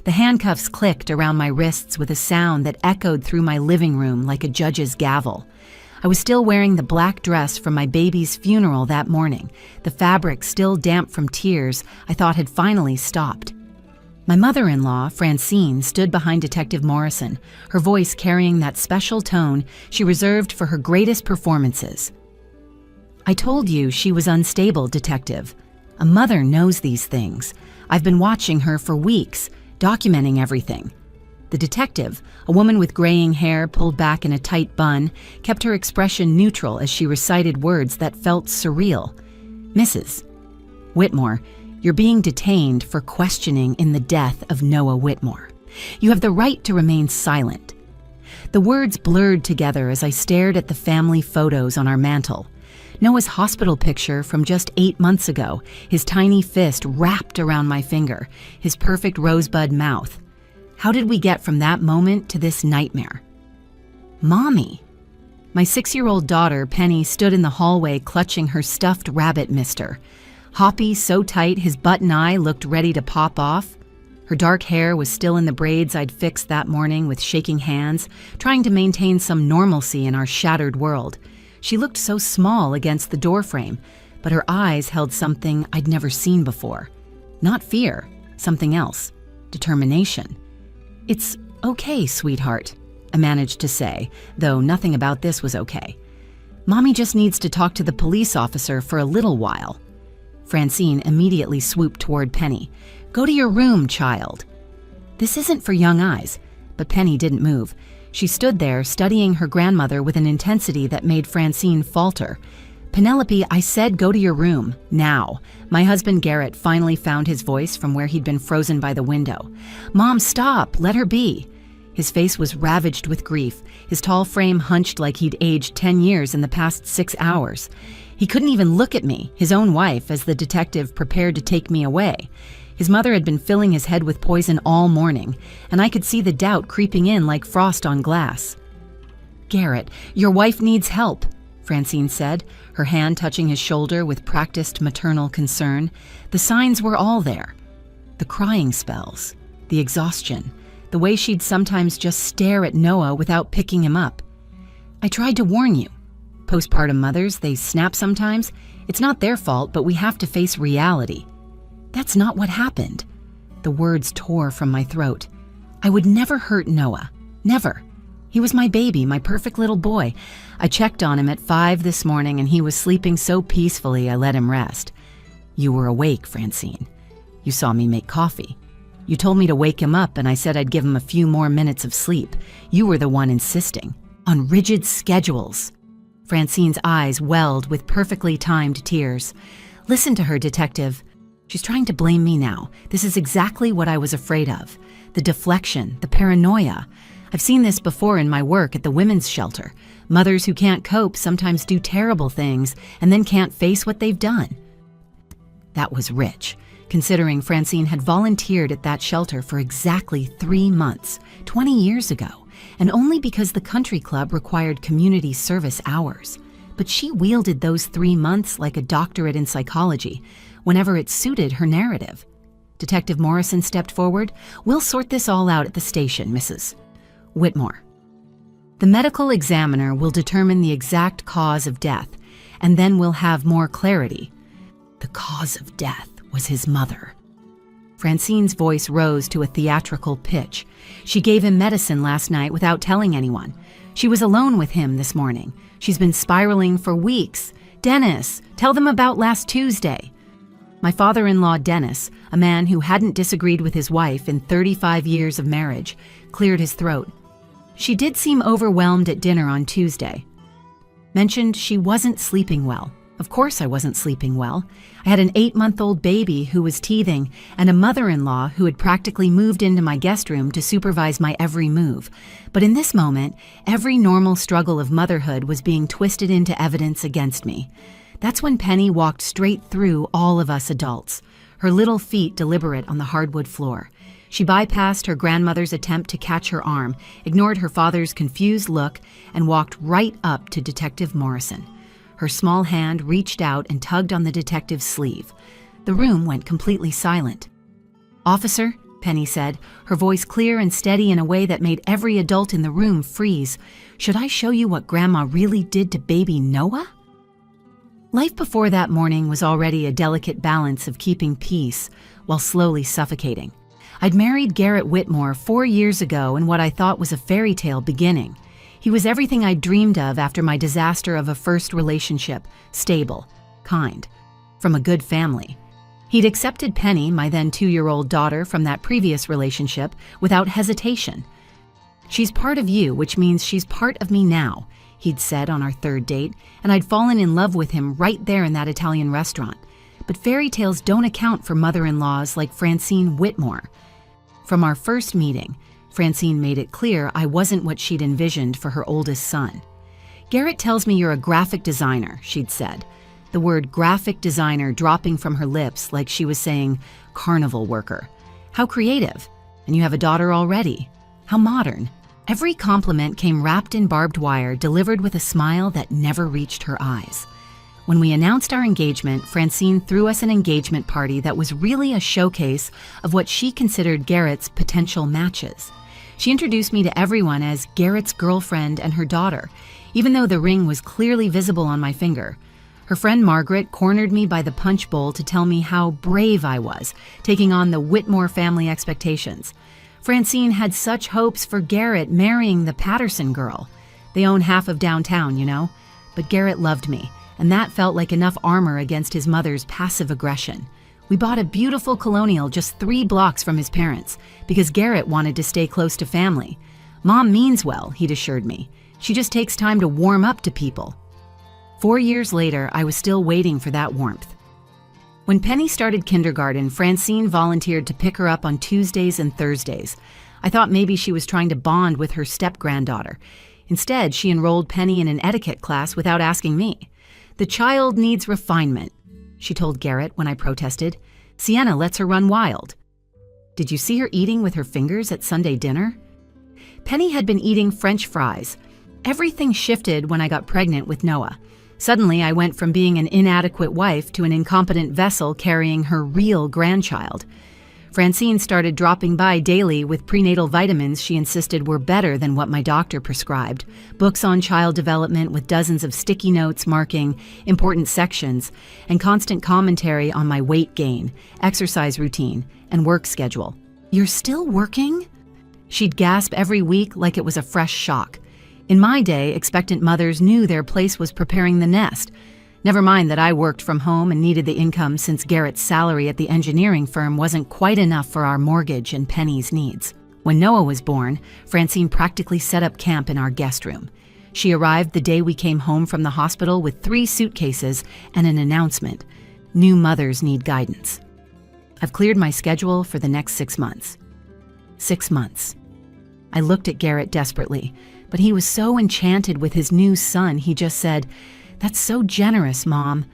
The handcuffs clicked around my wrists with a sound that echoed through my living room like a judge's gavel. I was still wearing the black dress from my baby's funeral that morning, the fabric still damp from tears I thought had finally stopped. My mother-in-law, Francine, stood behind Detective Morrison, her voice carrying that special tone she reserved for her greatest performances. "I told you she was unstable, Detective. A mother knows these things. I've been watching her for weeks, documenting everything." The detective, a woman with graying hair pulled back in a tight bun, kept her expression neutral as she recited words that felt surreal. "Mrs. Whitmore, you're being detained for questioning in the death of Noah Whitmore. You have the right to remain silent." The words blurred together as I stared at the family photos on our mantel. Noah's hospital picture from just 8 months ago, his tiny fist wrapped around my finger, his perfect rosebud mouth. How did we get from that moment to this nightmare? "Mommy!" My 6-year-old daughter, Penny, stood in the hallway clutching her stuffed rabbit mister. Hoppy so tight his button eye looked ready to pop off. Her dark hair was still in the braids I'd fixed that morning with shaking hands, trying to maintain some normalcy in our shattered world. She looked so small against the doorframe, but her eyes held something I'd never seen before. Not fear, something else. Determination. "It's okay, sweetheart," I managed to say, though nothing about this was okay. "Mommy just needs to talk to the police officer for a little while." Francine immediately swooped toward Penny. "Go to your room, child." This isn't for young eyes, but Penny didn't move. She stood there, studying her grandmother with an intensity that made Francine falter. "Penelope, I said go to your room, now." My husband Garrett finally found his voice from where he'd been frozen by the window. "Mom, stop, let her be." His face was ravaged with grief, his tall frame hunched like he'd aged 10 years in the past 6 hours. He couldn't even look at me, his own wife, as the detective prepared to take me away. His mother had been filling his head with poison all morning, and I could see the doubt creeping in like frost on glass. "Garrett, your wife needs help," Francine said, her hand touching his shoulder with practiced maternal concern. The signs were all there. The crying spells, the exhaustion, the way she'd sometimes just stare at Noah without picking him up. "I tried to warn you. Postpartum mothers, they snap sometimes. It's not their fault, but we have to face reality." "That's not what happened." The words tore from my throat. "I would never hurt Noah. Never. He was my baby, my perfect little boy. I checked on him at 5 this morning and he was sleeping so peacefully I let him rest." "You were awake, Francine. You saw me make coffee. You told me to wake him up and I said I'd give him a few more minutes of sleep. You were the one insisting. On rigid schedules." Francine's eyes welled with perfectly timed tears. "Listen to her, Detective. She's trying to blame me now. This is exactly what I was afraid of. The deflection, the paranoia. I've seen this before in my work at the women's shelter. Mothers who can't cope sometimes do terrible things and then can't face what they've done." That was rich, considering Francine had volunteered at that shelter for exactly 3 months, 20 years ago, and only because the country club required community service hours. But she wielded those 3 months like a doctorate in psychology, whenever it suited her narrative. Detective Morrison stepped forward. "We'll sort this all out at the station, Mrs. Whitmore. The medical examiner will determine the exact cause of death, and then we'll have more clarity." The cause of death was his mother. Francine's voice rose to a theatrical pitch. "She gave him medicine last night without telling anyone. She was alone with him this morning. She's been spiraling for weeks. Dennis, tell them about last Tuesday." My father-in-law, Dennis, a man who hadn't disagreed with his wife in 35 years of marriage, cleared his throat. "She did seem overwhelmed at dinner on Tuesday. Mentioned she wasn't sleeping well. Of course I wasn't sleeping well. I had an 8-month-old baby who was teething and a mother-in-law who had practically moved into my guest room to supervise my every move. But in this moment, every normal struggle of motherhood was being twisted into evidence against me. That's when Penny walked straight through all of us adults, her little feet deliberate on the hardwood floor. She bypassed her grandmother's attempt to catch her arm, ignored her father's confused look, and walked right up to Detective Morrison. Her small hand reached out and tugged on the detective's sleeve. The room went completely silent. "Officer, Penny said, her voice clear and steady in a way that made every adult in the room freeze. "Should I show you what Grandma really did to baby Noah?" Life before that morning was already a delicate balance of keeping peace while slowly suffocating. I'd married Garrett Whitmore 4 years ago in what I thought was a fairy tale beginning. He was everything I'd dreamed of after my disaster of a first relationship: stable, kind, from a good family. He'd accepted Penny, my then 2-year-old daughter from that previous relationship, without hesitation. "She's part of you, which means she's part of me now," he'd said on our 3rd date, and I'd fallen in love with him right there in that Italian restaurant. But fairy tales don't account for mother-in-laws like Francine Whitmore. From our first meeting, Francine made it clear I wasn't what she'd envisioned for her oldest son. "Garrett tells me you're a graphic designer," she'd said, the word graphic designer dropping from her lips like she was saying carnival worker. "How creative. And you have a daughter already. How modern." Every compliment came wrapped in barbed wire, delivered with a smile that never reached her eyes. When we announced our engagement, Francine threw us an engagement party that was really a showcase of what she considered Garrett's potential matches. She introduced me to everyone as Garrett's girlfriend and her daughter, even though the ring was clearly visible on my finger. Her friend Margaret cornered me by the punch bowl to tell me how brave I was, taking on the Whitmore family expectations. Francine had such hopes for Garrett marrying the Patterson girl. They own half of downtown, you know. But Garrett loved me, and that felt like enough armor against his mother's passive aggression. We bought a beautiful colonial just 3 blocks from his parents because Garrett wanted to stay close to family. "Mom means well," he'd assured me. "She just takes time to warm up to people." 4 years later, I was still waiting for that warmth. When Penny started kindergarten, Francine volunteered to pick her up on Tuesdays and Thursdays. I thought maybe she was trying to bond with her step-granddaughter. Instead, she enrolled Penny in an etiquette class without asking me. "The child needs refinement," she told Garrett when I protested. "Sienna lets her run wild." "Did you see her eating with her fingers at Sunday dinner?" Penny had been eating French fries. Everything shifted when I got pregnant with Noah. Suddenly, I went from being an inadequate wife to an incompetent vessel carrying her real grandchild. Francine started dropping by daily with prenatal vitamins she insisted were better than what my doctor prescribed, books on child development with dozens of sticky notes marking important sections, and constant commentary on my weight gain, exercise routine, and work schedule. "You're still working?" She'd gasp every week like it was a fresh shock. In my day, expectant mothers knew their place was preparing the nest. Never mind that I worked from home and needed the income since Garrett's salary at the engineering firm wasn't quite enough for our mortgage and Penny's needs. When Noah was born, Francine practically set up camp in our guest room. She arrived the day we came home from the hospital with 3 suitcases and an announcement: "New mothers need guidance." "I've cleared my schedule for the next 6 months." 6 months. I looked at Garrett desperately, but he was so enchanted with his new son, he just said, "That's so generous, Mom.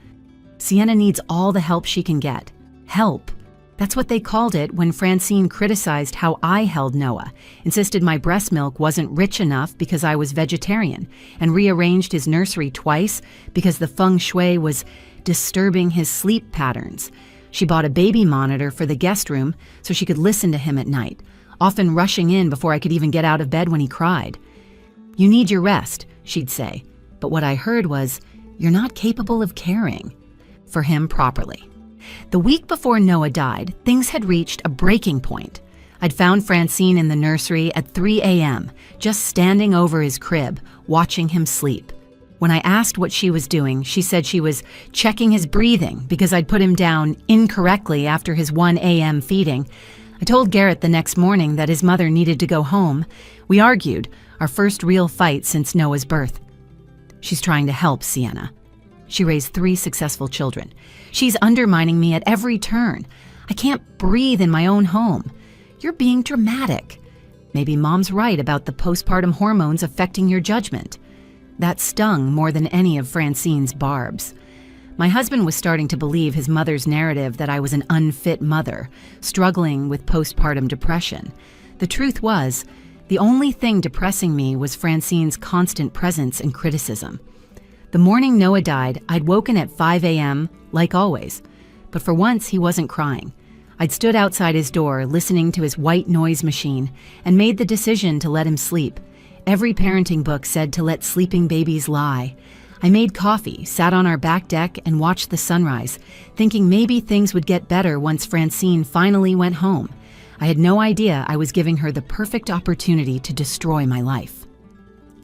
Sienna needs all the help she can get." Help. That's what they called it when Francine criticized how I held Noah, insisted my breast milk wasn't rich enough because I was vegetarian, and rearranged his nursery twice because the feng shui was disturbing his sleep patterns. She bought a baby monitor for the guest room so she could listen to him at night, often rushing in before I could even get out of bed when he cried. "You need your rest," she'd say, but what I heard was, "You're not capable of caring for him properly." The week before Noah died, things had reached a breaking point. I'd found Francine in the nursery at 3 a.m., just standing over his crib, watching him sleep. When I asked what she was doing, she said she was checking his breathing because I'd put him down incorrectly after his 1 a.m. feeding. I told Garrett the next morning that his mother needed to go home. We argued, our first real fight since Noah's birth. "She's trying to help Sienna. She raised 3 successful children. She's undermining me at every turn. I can't breathe in my own home. You're being dramatic. Maybe Mom's right about the postpartum hormones affecting your judgment." That stung more than any of Francine's barbs. My husband was starting to believe his mother's narrative that I was an unfit mother, struggling with postpartum depression. The truth was, the only thing depressing me was Francine's constant presence and criticism. The morning Noah died, I'd woken at 5 a.m., like always. But for once, he wasn't crying. I'd stood outside his door, listening to his white noise machine, and made the decision to let him sleep. Every parenting book said to let sleeping babies lie. I made coffee, sat on our back deck, and watched the sunrise, thinking maybe things would get better once Francine finally went home. I had no idea I was giving her the perfect opportunity to destroy my life.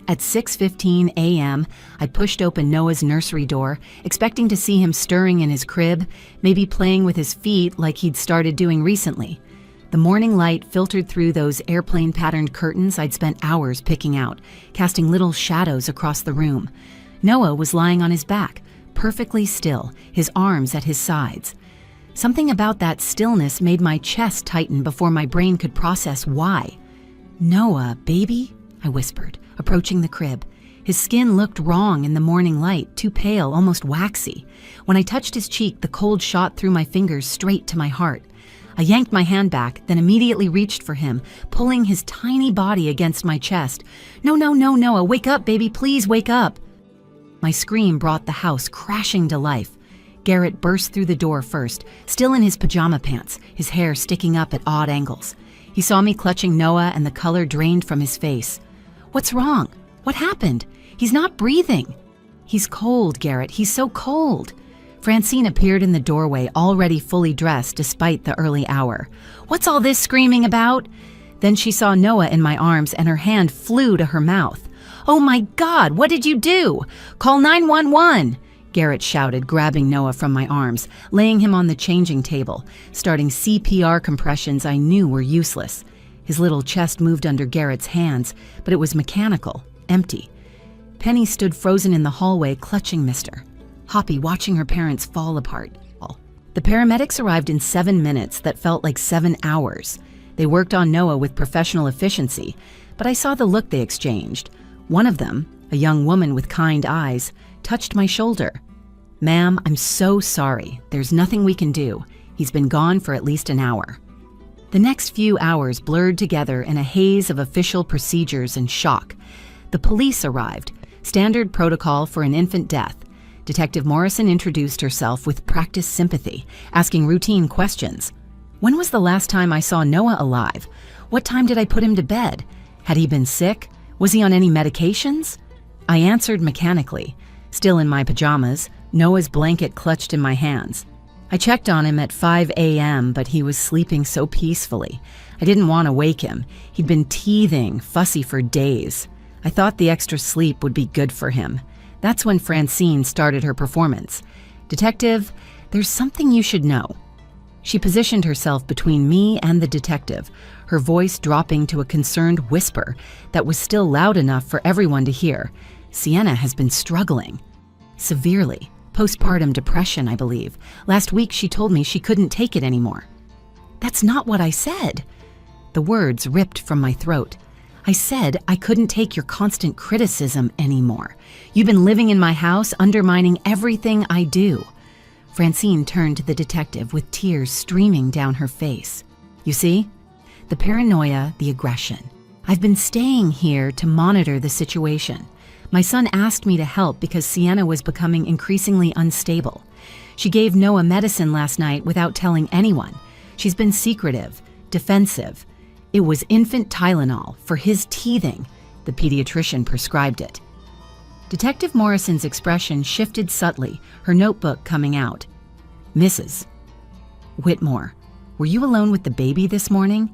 At 6:15 a.m., I pushed open Noah's nursery door, expecting to see him stirring in his crib, maybe playing with his feet like he'd started doing recently. The morning light filtered through those airplane-patterned curtains I'd spent hours picking out, casting little shadows across the room. Noah was lying on his back, perfectly still, his arms at his sides. Something about that stillness made my chest tighten before my brain could process why. "Noah, baby?" I whispered, approaching the crib. His skin looked wrong in the morning light, too pale, almost waxy. When I touched his cheek, the cold shot through my fingers straight to my heart. I yanked my hand back, then immediately reached for him, pulling his tiny body against my chest. "No, no, no, Noah, wake up, baby, please wake up." My scream brought the house crashing to life. Garrett burst through the door first, still in his pajama pants, his hair sticking up at odd angles. He saw me clutching Noah and the color drained from his face. "What's wrong? What happened? He's not breathing." "He's cold, Garrett. He's so cold." Francine appeared in the doorway, already fully dressed despite the early hour. "What's all this screaming about?" Then she saw Noah in my arms and her hand flew to her mouth. "Oh my God, what did you do? Call 911!" Garrett shouted, grabbing Noah from my arms, laying him on the changing table, starting CPR compressions I knew were useless. His little chest moved under Garrett's hands, but it was mechanical, empty. Penny stood frozen in the hallway, clutching Mr. Hoppy, watching her parents fall apart. The paramedics arrived in 7 minutes that felt like 7 hours. They worked on Noah with professional efficiency, but I saw the look they exchanged. One of them, a young woman with kind eyes, touched my shoulder. "Ma'am, I'm so sorry. There's nothing we can do. He's been gone for at least an hour." The next few hours blurred together in a haze of official procedures and shock. The police arrived, standard protocol for an infant death. Detective Morrison introduced herself with practiced sympathy, asking routine questions. When was the last time I saw Noah alive? What time did I put him to bed? Had he been sick? Was he on any medications? I answered mechanically. Still in my pajamas, Noah's blanket clutched in my hands. I checked on him at 5 a.m., but he was sleeping so peacefully. I didn't want to wake him. He'd been teething, fussy for days. I thought the extra sleep would be good for him. That's when Francine started her performance. "Detective, there's something you should know." She positioned herself between me and the detective, her voice dropping to a concerned whisper that was still loud enough for everyone to hear. "Sienna has been struggling. Severely. Postpartum depression, I believe. Last week she told me she couldn't take it anymore." "That's not what I said." The words ripped from my throat. "I said I couldn't take your constant criticism anymore. You've been living in my house, undermining everything I do." Francine turned to the detective with tears streaming down her face. "You see? The paranoia, the aggression. I've been staying here to monitor the situation. My son asked me to help because Sienna was becoming increasingly unstable. She gave Noah medicine last night without telling anyone. She's been secretive, defensive. It was infant Tylenol for his teething. The pediatrician prescribed it." Detective Morrison's expression shifted subtly, her notebook coming out. "Mrs. Whitmore, were you alone with the baby this morning?"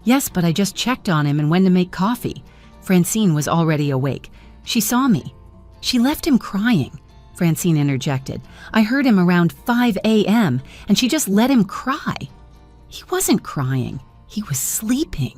"Yes, but I just checked on him and went to make coffee." Francine was already awake. "She saw me." "She left him crying," Francine interjected. "I heard him around 5 a.m., and she just let him cry." "He wasn't crying. He was sleeping."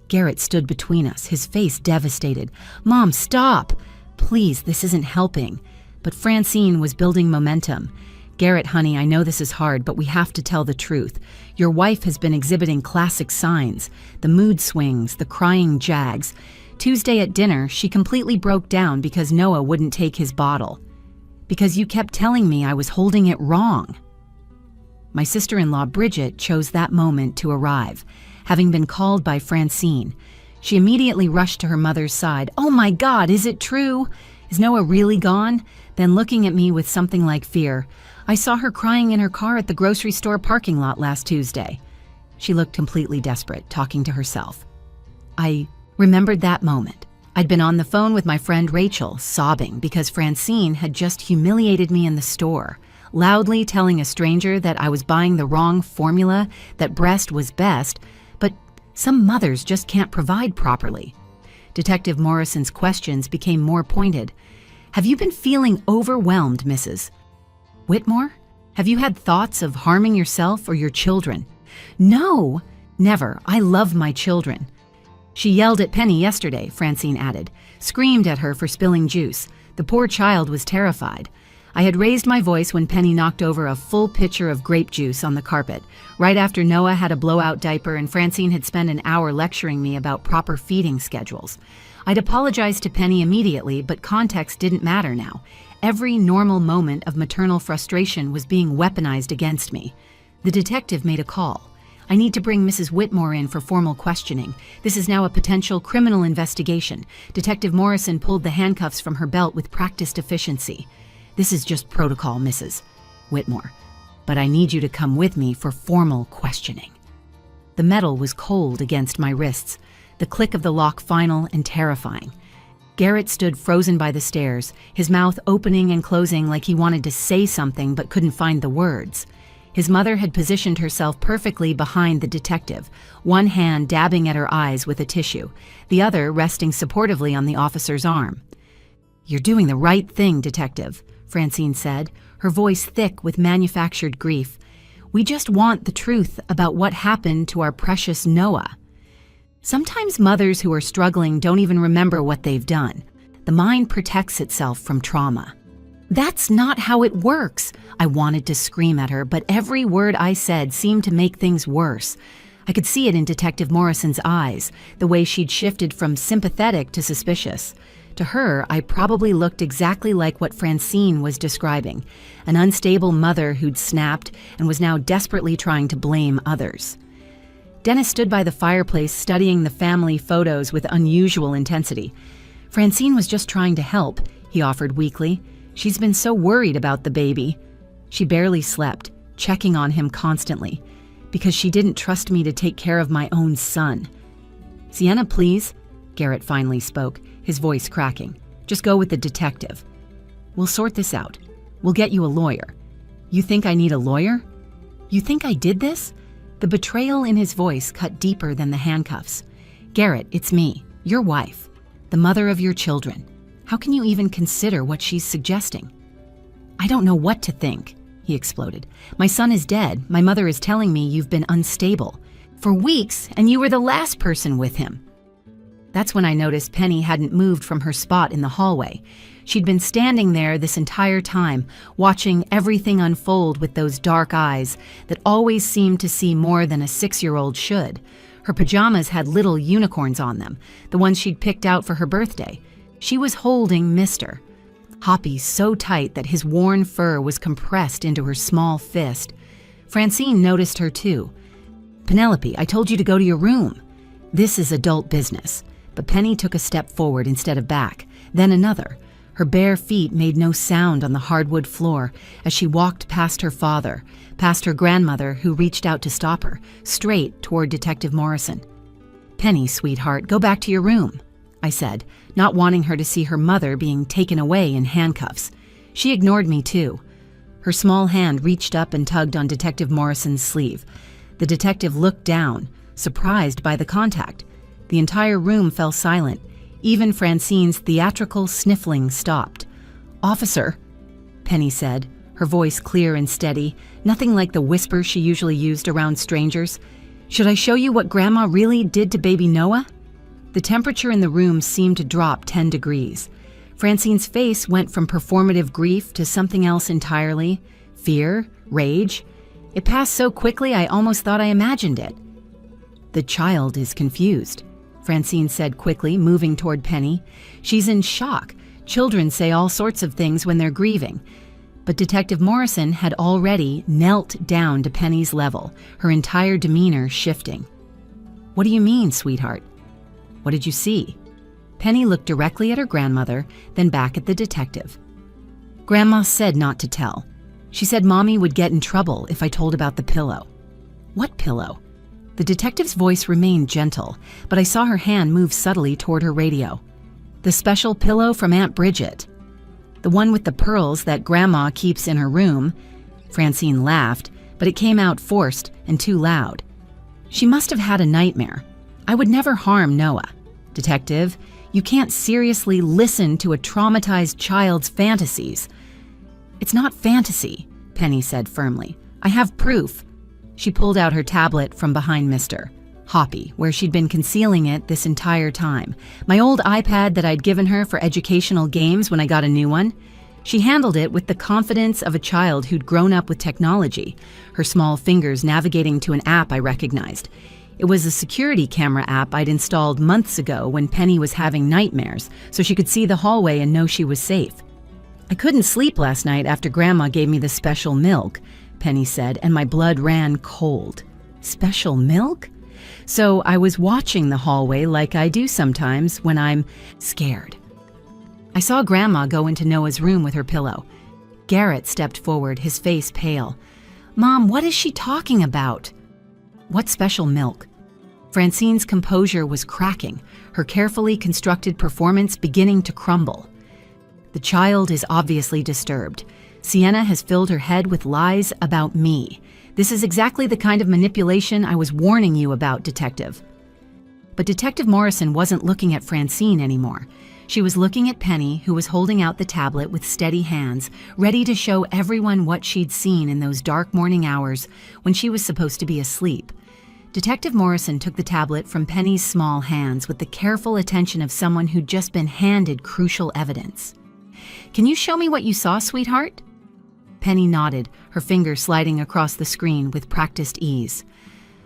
Garrett stood between us, his face devastated. "Mom, stop. Please, this isn't helping." But Francine was building momentum. "Garrett, honey, I know this is hard, but we have to tell the truth. Your wife has been exhibiting classic signs, the mood swings, the crying jags. Tuesday at dinner, she completely broke down because Noah wouldn't take his bottle. Because you kept telling me I was holding it wrong." My sister-in-law, Bridget, chose that moment to arrive, having been called by Francine. She immediately rushed to her mother's side. "Oh my God, is it true? Is Noah really gone?" Then looking at me with something like fear. I saw her crying in her car at the grocery store parking lot last Tuesday." She looked completely desperate, talking to herself. I remembered that moment. I'd been on the phone with my friend Rachel, sobbing because Francine had just humiliated me in the store, loudly telling a stranger that I was buying the wrong formula, that breast was best, but some mothers just can't provide properly. Detective Morrison's questions became more pointed. "Have you been feeling overwhelmed, Mrs. Whitmore? Have you had thoughts of harming yourself or your children?" "No, never. I love my children." "She yelled at Penny yesterday," Francine added, "screamed at her for spilling juice. The poor child was terrified. I had raised my voice when Penny knocked over a full pitcher of grape juice on the carpet, right after Noah had a blowout diaper and Francine had spent an hour lecturing me about proper feeding schedules. I'd apologized to Penny immediately, but context didn't matter now. Every normal moment of maternal frustration was being weaponized against me. The detective made a call. "I need to bring Mrs. Whitmore in for formal questioning. This is now a potential criminal investigation." Detective Morrison pulled the handcuffs from her belt with practiced efficiency. "This is just protocol, Mrs. Whitmore, but I need you to come with me for formal questioning." The metal was cold against my wrists, the click of the lock final and terrifying. Garrett stood frozen by the stairs, his mouth opening and closing like he wanted to say something but couldn't find the words. His mother had positioned herself perfectly behind the detective, one hand dabbing at her eyes with a tissue, the other resting supportively on the officer's arm. "You're doing the right thing, Detective," Francine said, her voice thick with manufactured grief. "We just want the truth about what happened to our precious Noah." Sometimes mothers who are struggling don't even remember what they've done. The mind protects itself from trauma. "That's not how it works," I wanted to scream at her, but every word I said seemed to make things worse. I could see it in Detective Morrison's eyes, the way she'd shifted from sympathetic to suspicious. To her, I probably looked exactly like what Francine was describing, an unstable mother who'd snapped and was now desperately trying to blame others. Dennis stood by the fireplace studying the family photos with unusual intensity. "Francine was just trying to help," he offered weakly. "She's been so worried about the baby." She barely slept, checking on him constantly, because she didn't trust me to take care of my own son. "Sienna, please," Garrett finally spoke, his voice cracking. "Just go with the detective. We'll sort this out. We'll get you a lawyer." "You think I need a lawyer? You think I did this?" The betrayal in his voice cut deeper than the handcuffs. "Garrett, it's me, your wife, the mother of your children. How can you even consider what she's suggesting?" "I don't know what to think," he exploded. "My son is dead. My mother is telling me you've been unstable for weeks, and you were the last person with him." That's when I noticed Penny hadn't moved from her spot in the hallway. She'd been standing there this entire time, watching everything unfold with those dark eyes that always seemed to see more than a 6-year-old should. Her pajamas had little unicorns on them, the ones she'd picked out for her birthday. She was holding Mister. Hoppy so tight that his worn fur was compressed into her small fist. Francine noticed her too. "Penelope, I told you to go to your room." This is adult business. But Penny took a step forward instead of back, then another. Her bare feet made no sound on the hardwood floor as she walked past her father, past her grandmother who reached out to stop her, straight toward Detective Morrison. "Penny, sweetheart, go back to your room," I said, not wanting her to see her mother being taken away in handcuffs. She ignored me too. Her small hand reached up and tugged on Detective Morrison's sleeve. The detective looked down, surprised by the contact. The entire room fell silent. Even Francine's theatrical sniffling stopped. "Officer," Penny said, her voice clear and steady, nothing like the whisper she usually used around strangers. "Should I show you what Grandma really did to baby Noah?" The temperature in the room seemed to drop 10 degrees. Francine's face went from performative grief to something else entirely. Fear, rage. It passed so quickly I almost thought I imagined it. "The child is confused," Francine said quickly, moving toward Penny. "She's in shock. Children say all sorts of things when they're grieving." But Detective Morrison had already knelt down to Penny's level, her entire demeanor shifting. "What do you mean, sweetheart? What did you see?" Penny looked directly at her grandmother, then back at the detective. "Grandma said not to tell. She said Mommy would get in trouble if I told about the pillow. What pillow? The detective's voice remained gentle, but I saw her hand move subtly toward her radio. The special pillow from Aunt Bridget. The one with the pearls that Grandma keeps in her room. Francine laughed, but it came out forced and too loud. She must have had a nightmare. I would never harm Noah. Detective, you can't seriously listen to a traumatized child's fantasies. It's not fantasy, Penny said firmly. I have proof. She pulled out her tablet from behind Mr. Hoppy, where she'd been concealing it this entire time. My old iPad that I'd given her for educational games when I got a new one. She handled it with the confidence of a child who'd grown up with technology, her small fingers navigating to an app I recognized. It was a security camera app I'd installed months ago when Penny was having nightmares, so she could see the hallway and know she was safe. I couldn't sleep last night after Grandma gave me the special milk, Penny said, and my blood ran cold. Special milk? So I was watching the hallway like I do sometimes when I'm scared. I saw Grandma go into Noah's room with her pillow. Garrett stepped forward, his face pale. Mom, what is she talking about? What special milk? Francine's composure was cracking, her carefully constructed performance beginning to crumble. The child is obviously disturbed. Sienna has filled her head with lies about me. This is exactly the kind of manipulation I was warning you about, Detective. But Detective Morrison wasn't looking at Francine anymore. She was looking at Penny, who was holding out the tablet with steady hands, ready to show everyone what she'd seen in those dark morning hours when she was supposed to be asleep. Detective Morrison took the tablet from Penny's small hands with the careful attention of someone who'd just been handed crucial evidence. Can you show me what you saw, sweetheart? Penny nodded, her finger sliding across the screen with practiced ease.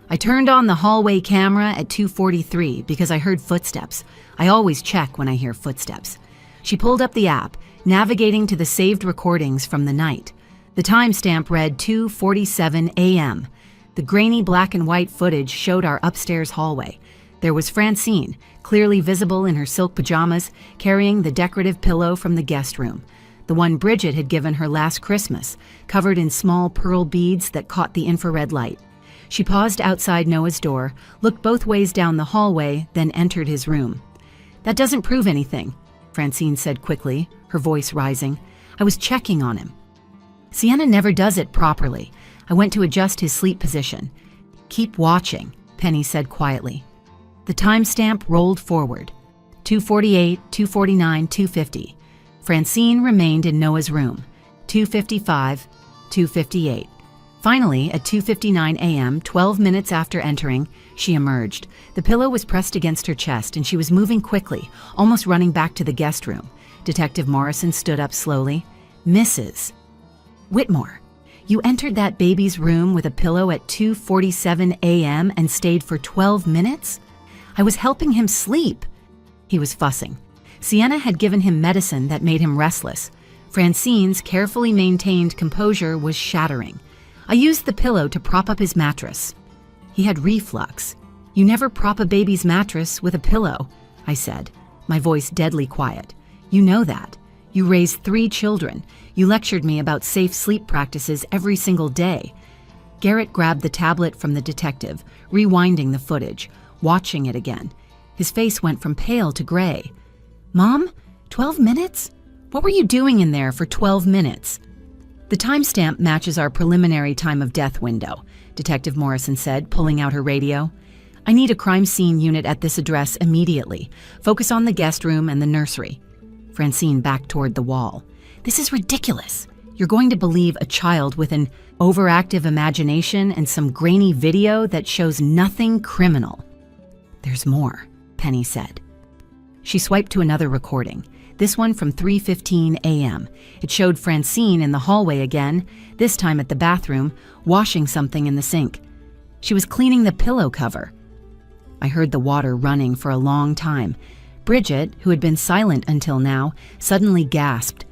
I turned on the hallway camera at 2:43 because I heard footsteps. I always check when I hear footsteps. She pulled up the app, navigating to the saved recordings from the night. The timestamp read 2:47 a.m. The grainy black and white footage showed our upstairs hallway. There was Francine, clearly visible in her silk pajamas, carrying the decorative pillow from the guest room, the one Bridget had given her last Christmas, covered in small pearl beads that caught the infrared light. She paused outside Noah's door, looked both ways down the hallway, then entered his room. That doesn't prove anything, Francine said quickly, her voice rising. I was checking on him. Sienna never does it properly. I went to adjust his sleep position. Keep watching, Penny said quietly. The timestamp rolled forward. 2:48, 2:49, 2:50. Francine remained in Noah's room. 2:55, 2:58. Finally, at 2:59 a.m., 12 minutes after entering, she emerged. The pillow was pressed against her chest, and she was moving quickly, almost running back to the guest room. Detective Morrison stood up slowly. Mrs. Whitmore, you entered that baby's room with a pillow at 2:47 a.m. and stayed for 12 minutes? I was helping him sleep. He was fussing. Sienna had given him medicine that made him restless. Francine's carefully maintained composure was shattering. I used the pillow to prop up his mattress. He had reflux. You never prop a baby's mattress with a pillow, I said, my voice deadly quiet. You know that. You raised 3 children. You lectured me about safe sleep practices every single day. Garrett grabbed the tablet from the detective, rewinding the footage, watching it again. His face went from pale to gray. Mom, 12 minutes? What were you doing in there for 12 minutes? The timestamp matches our preliminary time of death window, Detective Morrison said, pulling out her radio. I need a crime scene unit at this address immediately. Focus on the guest room and the nursery. Francine backed toward the wall. This is ridiculous. You're going to believe a child with an overactive imagination and some grainy video that shows nothing criminal. There's more, Penny said. She swiped to another recording, this one from 3:15 a.m. It showed Francine in the hallway again, this time at the bathroom, washing something in the sink. She was cleaning the pillow cover. I heard the water running for a long time. Bridget, who had been silent until now, suddenly gasped.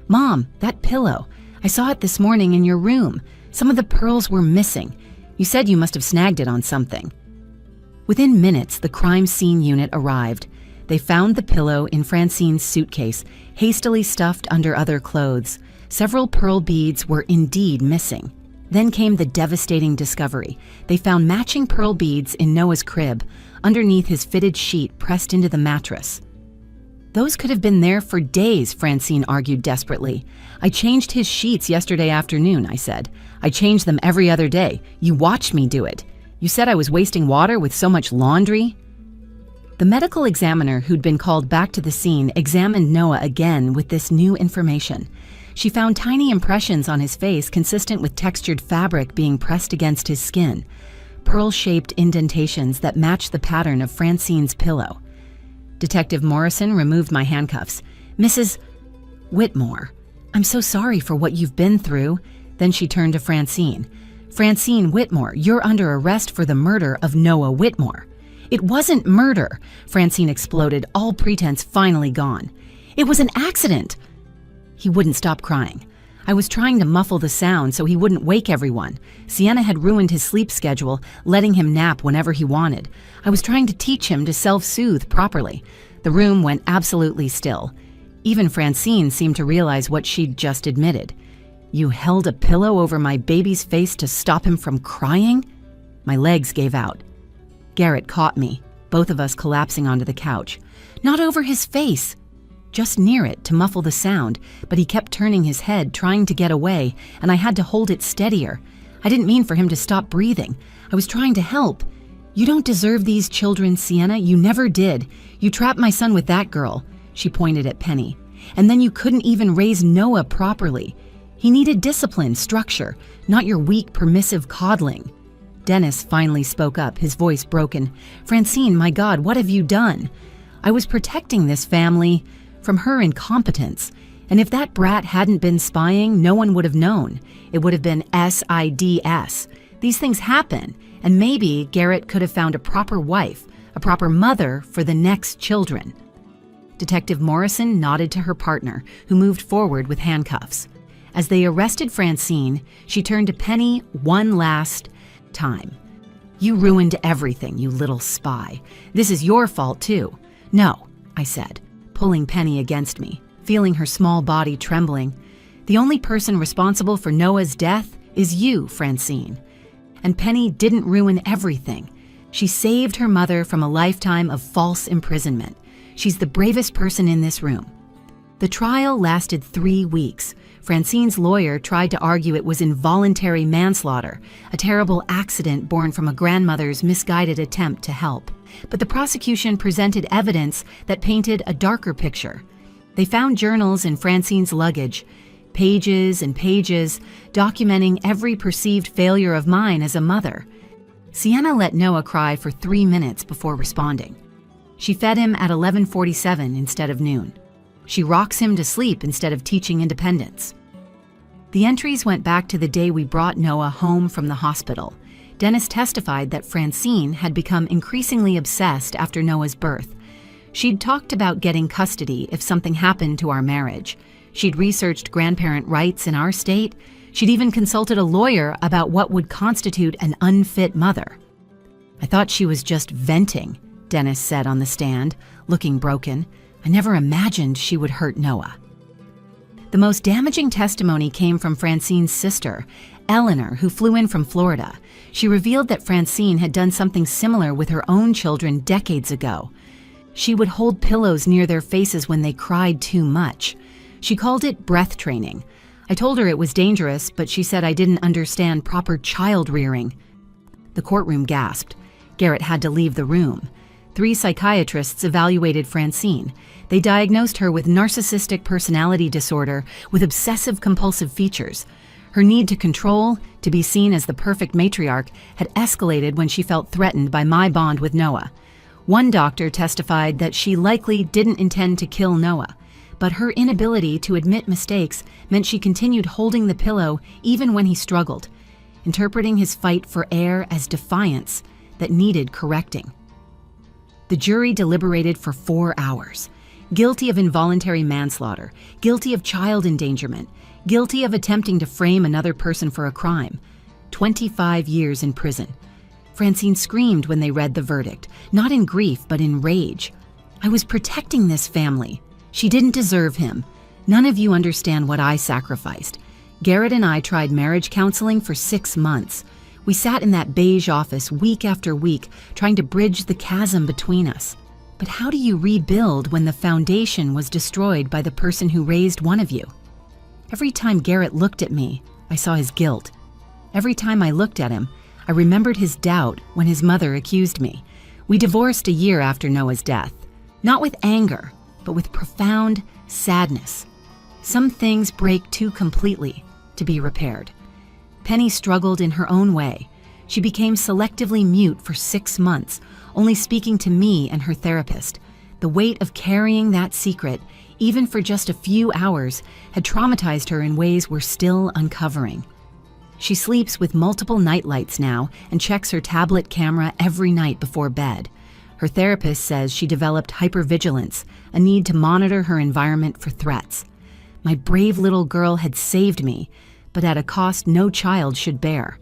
Mom, that pillow. I saw it this morning in your room. Some of the pearls were missing. You said you must have snagged it on something. Within minutes, the crime scene unit arrived. They found the pillow in Francine's suitcase, hastily stuffed under other clothes. Several pearl beads were indeed missing. Then came the devastating discovery. They found matching pearl beads in Noah's crib, underneath his fitted sheet pressed into the mattress. "Those could have been there for days," Francine argued desperately. "I changed his sheets yesterday afternoon," I said. "I change them every other day. You watched me do it. You said I was wasting water with so much laundry." The medical examiner who'd been called back to the scene examined Noah again with this new information. She found tiny impressions on his face consistent with textured fabric being pressed against his skin, pearl-shaped indentations that matched the pattern of Francine's pillow. Detective Morrison removed my handcuffs. "Mrs. Whitmore, I'm so sorry for what you've been through." Then she turned to Francine. "Francine Whitmore, you're under arrest for the murder of Noah Whitmore." "It wasn't murder," Francine exploded, all pretense finally gone. "It was an accident." He wouldn't stop crying. "I was trying to muffle the sound so he wouldn't wake everyone. Sienna had ruined his sleep schedule, letting him nap whenever he wanted. I was trying to teach him to self-soothe properly." The room went absolutely still. Even Francine seemed to realize what she'd just admitted. "You held a pillow over my baby's face to stop him from crying?" My legs gave out. Garrett caught me, both of us collapsing onto the couch. "Not over his face. Just near it to muffle the sound, but he kept turning his head, trying to get away, and I had to hold it steadier. I didn't mean for him to stop breathing. I was trying to help. You don't deserve these children, Sienna. You never did. You trapped my son with that girl." She pointed at Penny. "And then you couldn't even raise Noah properly. He needed discipline, structure, not your weak, permissive coddling." Dennis finally spoke up, his voice broken. "Francine, my God, what have you done? I was protecting this family from her incompetence. And if that brat hadn't been spying, no one would have known. It would have been SIDS. These things happen, and maybe Garrett could have found a proper wife, a proper mother for the next children." Detective Morrison nodded to her partner, who moved forward with handcuffs. As they arrested Francine, she turned to Penny one last time. "You ruined everything, you little spy. This is your fault, too." "No," I said, pulling Penny against me, feeling her small body trembling. "The only person responsible for Noah's death is you, Francine." And Penny didn't ruin everything. She saved her mother from a lifetime of false imprisonment. She's the bravest person in this room. The trial lasted 3 weeks. Francine's lawyer tried to argue it was involuntary manslaughter, a terrible accident born from a grandmother's misguided attempt to help. But the prosecution presented evidence that painted a darker picture. They found journals in Francine's luggage, pages and pages documenting every perceived failure of mine as a mother. Sienna let Noah cry for 3 minutes before responding. She fed him at 11:47 instead of noon. She rocks him to sleep instead of teaching independence. The entries went back to the day we brought Noah home from the hospital. Dennis testified that Francine had become increasingly obsessed after Noah's birth. She'd talked about getting custody if something happened to our marriage. She'd researched grandparent rights in our state. She'd even consulted a lawyer about what would constitute an unfit mother. "I thought she was just venting," Dennis said on the stand, looking broken. "I never imagined she would hurt Noah." The most damaging testimony came from Francine's sister, Eleanor, who flew in from Florida. She revealed that Francine had done something similar with her own children decades ago. She would hold pillows near their faces when they cried too much. She called it breath training. I told her it was dangerous, but she said I didn't understand proper child rearing. The courtroom gasped. Garrett had to leave the room. 3 psychiatrists evaluated Francine. They diagnosed her with narcissistic personality disorder with obsessive-compulsive features. Her need to control, to be seen as the perfect matriarch, had escalated when she felt threatened by my bond with Noah. One doctor testified that she likely didn't intend to kill Noah, but her inability to admit mistakes meant she continued holding the pillow even when he struggled, interpreting his fight for air as defiance that needed correcting. The jury deliberated for 4 hours. Guilty of involuntary manslaughter, guilty of child endangerment, guilty of attempting to frame another person for a crime. 25 years in prison. Francine screamed when they read the verdict, not in grief but in rage. I was protecting this family. She didn't deserve him. None of you understand what I sacrificed. Garrett and I tried marriage counseling for 6 months. We sat in that beige office week after week, trying to bridge the chasm between us. But how do you rebuild when the foundation was destroyed by the person who raised one of you? Every time Garrett looked at me, I saw his guilt. Every time I looked at him, I remembered his doubt when his mother accused me. We divorced a year after Noah's death, not with anger, but with profound sadness. Some things break too completely to be repaired. Penny struggled in her own way. She became selectively mute for 6 months, only speaking to me and her therapist. The weight of carrying that secret, even for just a few hours, had traumatized her in ways we're still uncovering. She sleeps with multiple nightlights now and checks her tablet camera every night before bed. Her therapist says she developed hypervigilance, a need to monitor her environment for threats. My brave little girl had saved me, but at a cost no child should bear.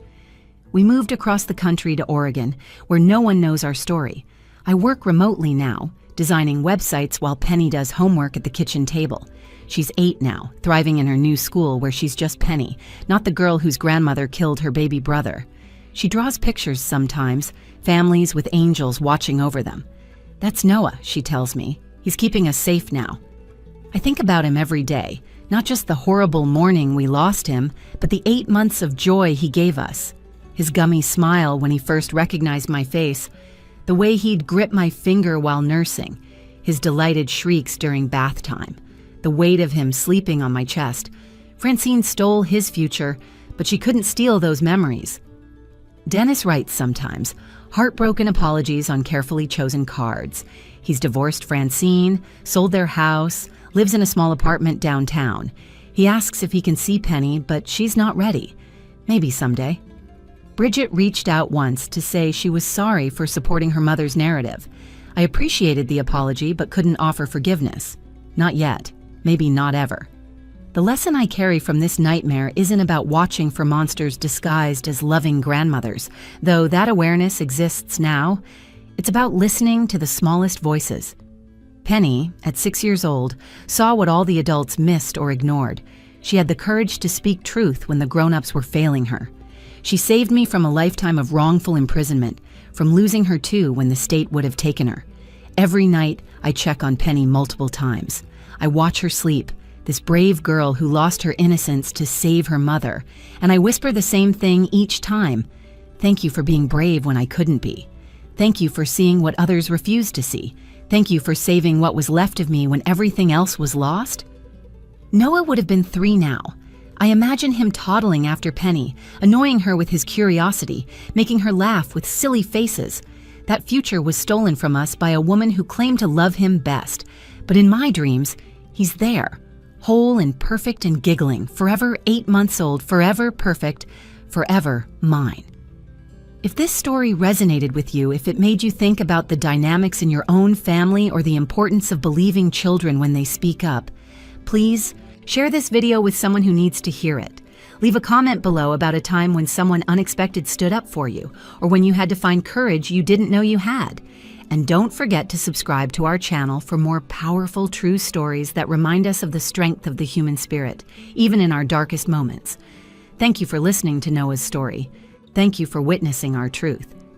We moved across the country to Oregon, where no one knows our story. I work remotely now, designing websites while Penny does homework at the kitchen table. She's 8 now, thriving in her new school where she's just Penny, not the girl whose grandmother killed her baby brother. She draws pictures sometimes, families with angels watching over them. That's Noah, she tells me. He's keeping us safe now. I think about him every day, not just the horrible morning we lost him, but the 8 months of joy he gave us. His gummy smile when he first recognized my face, the way he'd grip my finger while nursing, his delighted shrieks during bath time, the weight of him sleeping on my chest. Francine stole his future, but she couldn't steal those memories. Dennis writes sometimes, heartbroken apologies on carefully chosen cards. He's divorced Francine, sold their house, lives in a small apartment downtown. He asks if he can see Penny, but she's not ready. Maybe someday. Bridget reached out once to say she was sorry for supporting her mother's narrative. I appreciated the apology but couldn't offer forgiveness. Not yet. Maybe not ever. The lesson I carry from this nightmare isn't about watching for monsters disguised as loving grandmothers, though that awareness exists now. It's about listening to the smallest voices. Penny, at 6 years old, saw what all the adults missed or ignored. She had the courage to speak truth when the grown-ups were failing her. She saved me from a lifetime of wrongful imprisonment, from losing her too when the state would have taken her. Every night, I check on Penny multiple times. I watch her sleep, this brave girl who lost her innocence to save her mother, and I whisper the same thing each time. Thank you for being brave when I couldn't be. Thank you for seeing what others refused to see. Thank you for saving what was left of me when everything else was lost. Noah would have been 3 now. I imagine him toddling after Penny, annoying her with his curiosity, making her laugh with silly faces. That future was stolen from us by a woman who claimed to love him best. But in my dreams, he's there, whole and perfect and giggling, forever 8 months old, forever perfect, forever mine. If this story resonated with you, if it made you think about the dynamics in your own family or the importance of believing children when they speak up, please share this video with someone who needs to hear it. Leave a comment below about a time when someone unexpected stood up for you, or when you had to find courage you didn't know you had. And don't forget to subscribe to our channel for more powerful true stories that remind us of the strength of the human spirit, even in our darkest moments. Thank you for listening to Noah's story. Thank you for witnessing our truth.